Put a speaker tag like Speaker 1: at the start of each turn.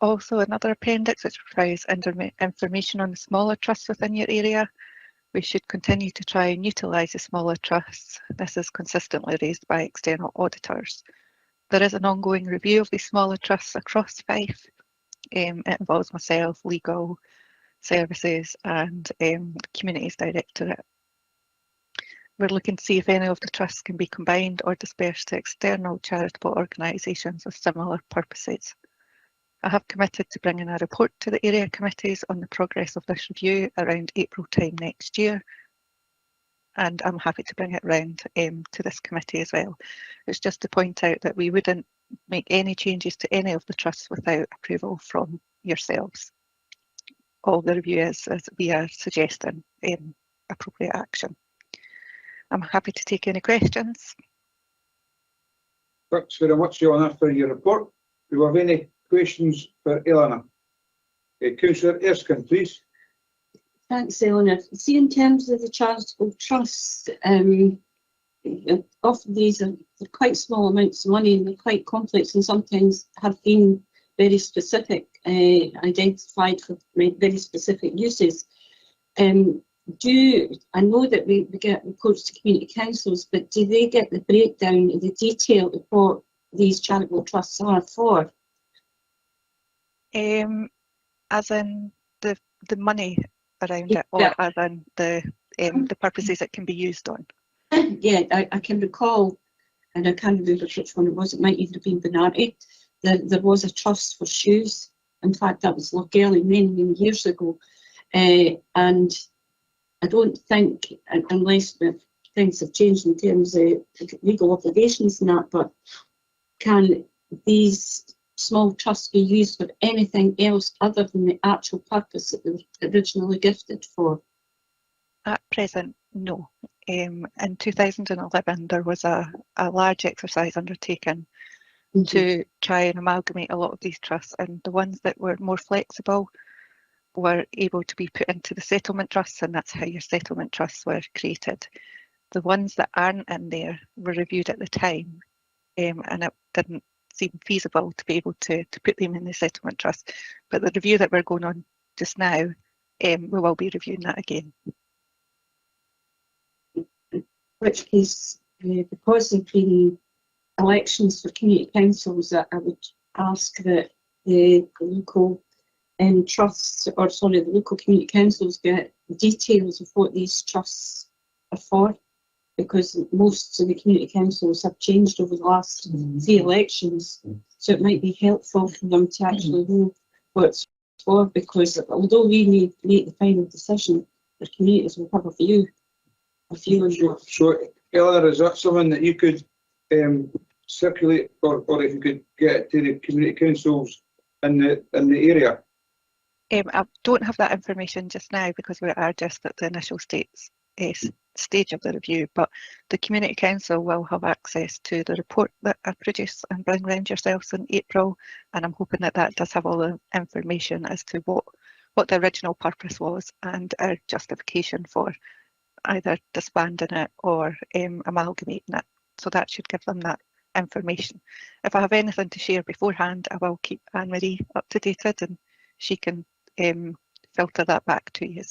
Speaker 1: Also another appendix which provides information on the smaller trusts within your area. We should continue to try and utilise the smaller trusts. This is consistently raised by external auditors. There is an ongoing review of these smaller trusts across Fife. It involves myself, legal, services and communities directorate. We're looking to see if any of the trusts can be combined or dispersed to external charitable organisations with similar purposes. I have committed to bringing a report to the area committees on the progress of this review around April time next year, and I'm happy to bring it round to this committee as well. It's just to point out that we wouldn't make any changes to any of the trusts without approval from yourselves. All the review is we are suggesting appropriate action. I'm happy to take any questions.
Speaker 2: Thanks very much, Eleanor, for your report. Do we have any questions for Eleanor? Councillor Erskine, please.
Speaker 3: Thanks, Eleanor. See, in terms of the charitable trusts, often these are quite small amounts of money and they're quite complex and sometimes have been very specific, identified for very specific uses. I know that we get reports to community councils, but do they get the breakdown of the detail of what these charitable trusts are for?
Speaker 1: As in the money around it, or as in the purposes it can be used on?
Speaker 3: Yeah, I can recall, and I can't remember which one it was. It might even have been Benarty. There was a trust for shoes. In fact, that was Lochgelly many years ago, and I don't think, unless things have changed in terms of legal obligations and that, but can these small trusts be used for anything else other than the actual purpose that they were originally gifted for?
Speaker 1: At present, no. In 2011, there was a large exercise undertaken to try and amalgamate a lot of these trusts, and the ones that were more flexible were able to be put into the settlement trusts, and that's how your settlement trusts were created. The ones that aren't in there were reviewed at the time, and it didn't seem feasible to be able to put them in the settlement trust. But the review that we're going on just now, we will be reviewing that again.
Speaker 3: In which case, because there have been elections for community councils, I would ask that the local trusts, or sorry, the local community councils get details of what these trusts are for, because most of the community councils have changed over the last 3 elections, so it might be helpful for them to actually know what it's for, because although we may make the final decision, the communities will have a view on that.
Speaker 2: So, Eleanor, is that something that you could circulate, or if you could get to the community councils in the area?
Speaker 1: I don't have that information just now because we are just at the initial stage of the review, but the community council will have access to the report that I produce and bring round yourselves in April, and I'm hoping that that does have all the information as to what the original purpose was and our justification for either disbanding it or amalgamating it. So that should give them that information. If I have anything to share beforehand, I will keep Anne-Marie up to date and she can filter that back to you.